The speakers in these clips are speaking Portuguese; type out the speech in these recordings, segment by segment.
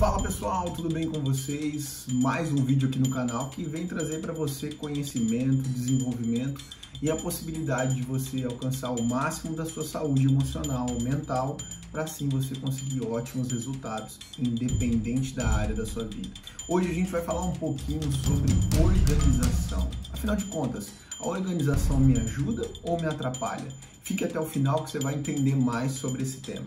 Fala pessoal, tudo bem com vocês? Mais um vídeo aqui no canal que vem trazer para você conhecimento, desenvolvimento e a possibilidade de você alcançar o máximo da sua saúde emocional, mental, para assim você conseguir ótimos resultados, independente da área da sua vida. Hoje a gente vai falar um pouquinho sobre organização. Afinal de contas, a organização me ajuda ou me atrapalha? Fique até o final que você vai entender mais sobre esse tema.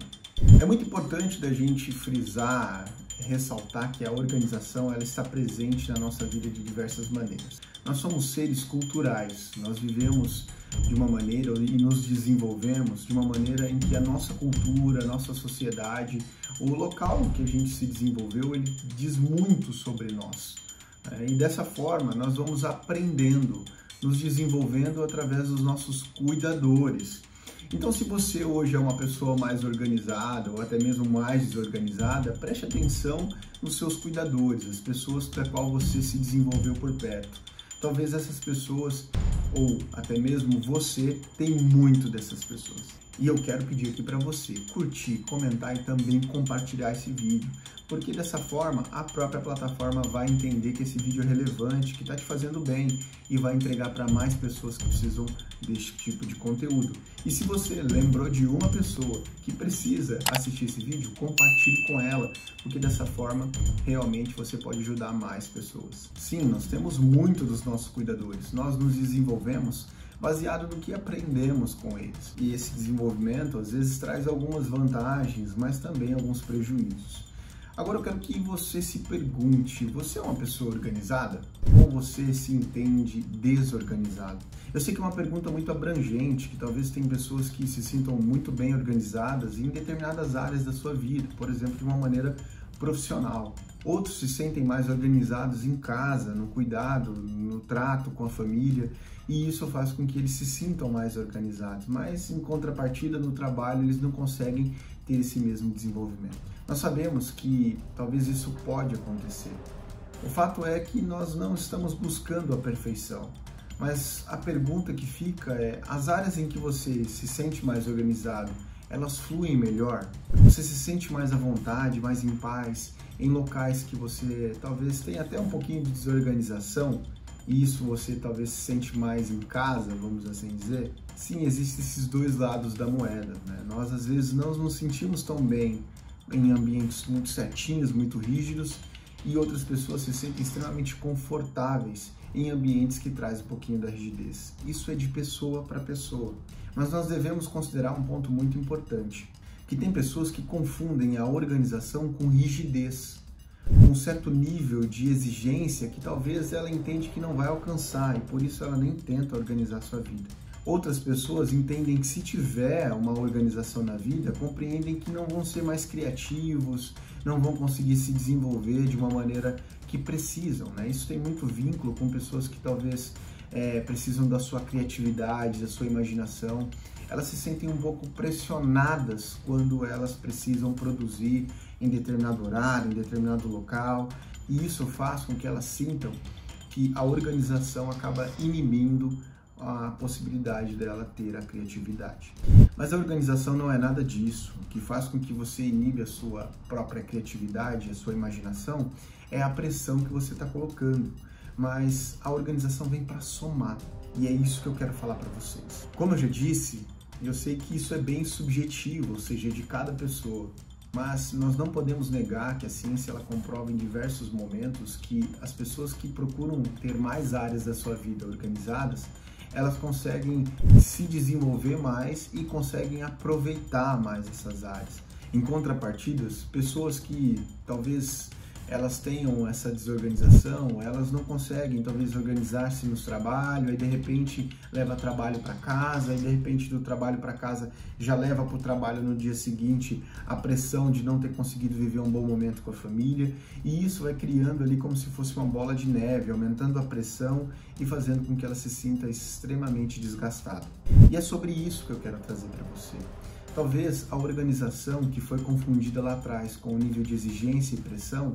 É muito importante da gente frisar, ressaltar que a organização ela está presente na nossa vida de diversas maneiras. Nós somos seres culturais, nós vivemos de uma maneira e nos desenvolvemos de uma maneira em que a nossa cultura, a nossa sociedade, o local que a gente se desenvolveu, ele diz muito sobre nós. E dessa forma nós vamos aprendendo, nos desenvolvendo através dos nossos cuidadores. Então, se você hoje é uma pessoa mais organizada ou até mesmo mais desorganizada, preste atenção nos seus cuidadores, as pessoas para qual você se desenvolveu por perto. Talvez essas pessoas, ou até mesmo você, tem muito dessas pessoas. E eu quero pedir aqui para você curtir, comentar e também compartilhar esse vídeo, porque dessa forma a própria plataforma vai entender que esse vídeo é relevante, que está te fazendo bem e vai entregar para mais pessoas que precisam desse tipo de conteúdo. E se você lembrou de uma pessoa que precisa assistir esse vídeo, compartilhe com ela, porque dessa forma realmente você pode ajudar mais pessoas. Sim, nós temos muito dos nossos cuidadores, nós nos desenvolvemos baseado no que aprendemos com eles. E esse desenvolvimento às vezes traz algumas vantagens, mas também alguns prejuízos. Agora eu quero que você se pergunte, você é uma pessoa organizada ou você se entende desorganizado? Eu sei que é uma pergunta muito abrangente, que talvez tem pessoas que se sintam muito bem organizadas em determinadas áreas da sua vida, por exemplo, de uma maneira profissional. Outros se sentem mais organizados em casa, no cuidado, no trato com a família, e isso faz com que eles se sintam mais organizados, mas em contrapartida no trabalho eles não conseguem ter esse mesmo desenvolvimento. Nós sabemos que talvez isso pode acontecer. O fato é que nós não estamos buscando a perfeição, mas a pergunta que fica é, as áreas em que você se sente mais organizado, elas fluem melhor? Você se sente mais à vontade, mais em paz, em locais que você talvez tenha até um pouquinho de desorganização, e isso você talvez se sente mais em casa, vamos assim dizer? Sim, existem esses dois lados da moeda, né? Nós às vezes não nos sentimos tão bem em ambientes muito certinhos, muito rígidos, e outras pessoas se sentem extremamente confortáveis em ambientes que trazem um pouquinho da rigidez. Isso é de pessoa para pessoa. Mas nós devemos considerar um ponto muito importante, que tem pessoas que confundem a organização com rigidez, um certo nível de exigência que talvez ela entende que não vai alcançar e por isso ela nem tenta organizar a sua vida. Outras pessoas entendem que se tiver uma organização na vida, compreendem que não vão ser mais criativos, não vão conseguir se desenvolver de uma maneira que precisam, né? Isso tem muito vínculo com pessoas que talvez precisam da sua criatividade, da sua imaginação. Elas se sentem um pouco pressionadas quando elas precisam produzir em determinado horário, em determinado local, e isso faz com que elas sintam que a organização acaba inibindo a possibilidade dela ter a criatividade. Mas a organização não é nada disso. O que faz com que você inibe a sua própria criatividade, a sua imaginação, é a pressão que você está colocando. Mas a organização vem para somar, e é isso que eu quero falar para vocês. Como eu já disse, eu sei que isso é bem subjetivo, ou seja, de cada pessoa, mas nós não podemos negar que a ciência ela comprova em diversos momentos que as pessoas que procuram ter mais áreas da sua vida organizadas, elas conseguem se desenvolver mais e conseguem aproveitar mais essas áreas. Em contrapartidas, pessoas que talvez elas tenham essa desorganização, elas não conseguem talvez organizar-se no trabalho, aí de repente leva trabalho para casa, e de repente do trabalho para casa já leva para o trabalho no dia seguinte a pressão de não ter conseguido viver um bom momento com a família, e isso vai criando ali como se fosse uma bola de neve, aumentando a pressão e fazendo com que ela se sinta extremamente desgastada. E é sobre isso que eu quero trazer para você. Talvez a organização que foi confundida lá atrás com o nível de exigência e pressão,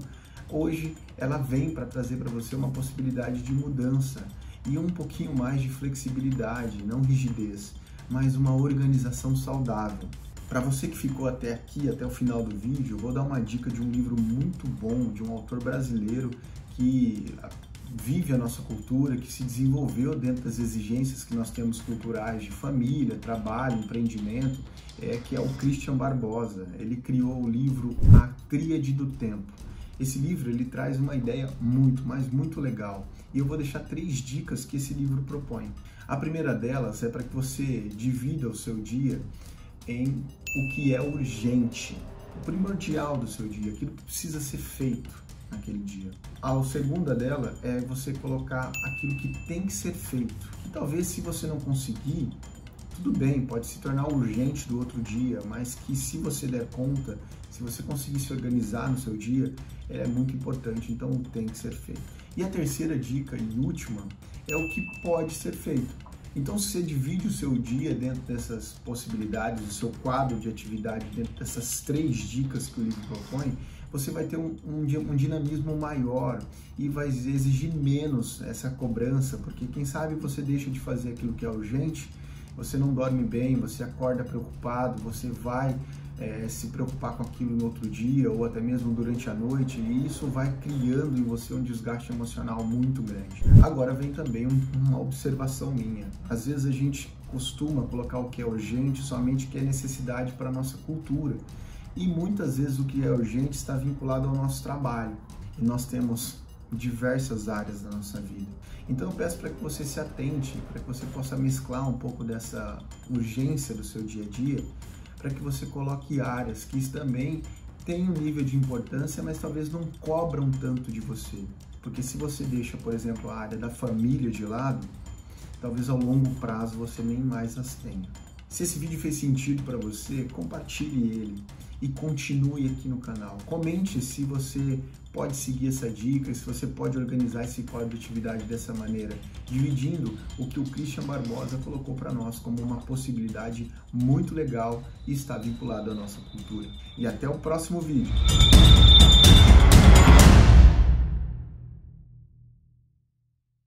hoje ela vem para trazer para você uma possibilidade de mudança e um pouquinho mais de flexibilidade, não rigidez, mas uma organização saudável. Para você que ficou até aqui, até o final do vídeo, eu vou dar uma dica de um livro muito bom bom, de um autor brasileiro que vive a nossa cultura, que se desenvolveu dentro das exigências que nós temos culturais de família, trabalho, empreendimento, que é o Christian Barbosa. Ele criou o livro A Tríade do Tempo. Esse livro ele traz uma ideia muito, mas muito legal. E eu vou deixar 3 dicas que esse livro propõe. A primeira delas é para que você divida o seu dia em o que é urgente, o primordial do seu dia, aquilo que precisa ser feito naquele dia. A segunda dela é você colocar aquilo que tem que ser feito. E talvez se você não conseguir, tudo bem, pode se tornar urgente do outro dia, mas que se você der conta, se você conseguir se organizar no seu dia, é muito importante, então tem que ser feito. E a terceira dica e última é o que pode ser feito. Então, se você divide o seu dia dentro dessas possibilidades, o seu quadro de atividade dentro dessas 3 dicas que o livro propõe, você vai ter um dinamismo maior e vai exigir menos essa cobrança, porque quem sabe você deixa de fazer aquilo que é urgente, você não dorme bem, você acorda preocupado, você vai se preocupar com aquilo no outro dia ou até mesmo durante a noite, e isso vai criando em você um desgaste emocional muito grande. Agora vem também uma observação minha. Às vezes a gente costuma colocar o que é urgente somente o que é necessidade para a nossa cultura, e muitas vezes o que é urgente está vinculado ao nosso trabalho, e nós temos diversas áreas da nossa vida. Então eu peço para que você se atente, para que você possa mesclar um pouco dessa urgência do seu dia a dia, para que você coloque áreas que também têm um nível de importância, mas talvez não cobram tanto de você. Porque se você deixa, por exemplo, a área da família de lado, talvez ao longo prazo você nem mais as tenha. Se esse vídeo fez sentido para você, compartilhe ele e continue aqui no canal. Comente se você pode seguir essa dica, se você pode organizar esse quadro de atividade dessa maneira, dividindo o que o Christian Barbosa colocou para nós como uma possibilidade muito legal e está vinculado à nossa cultura. E até o próximo vídeo.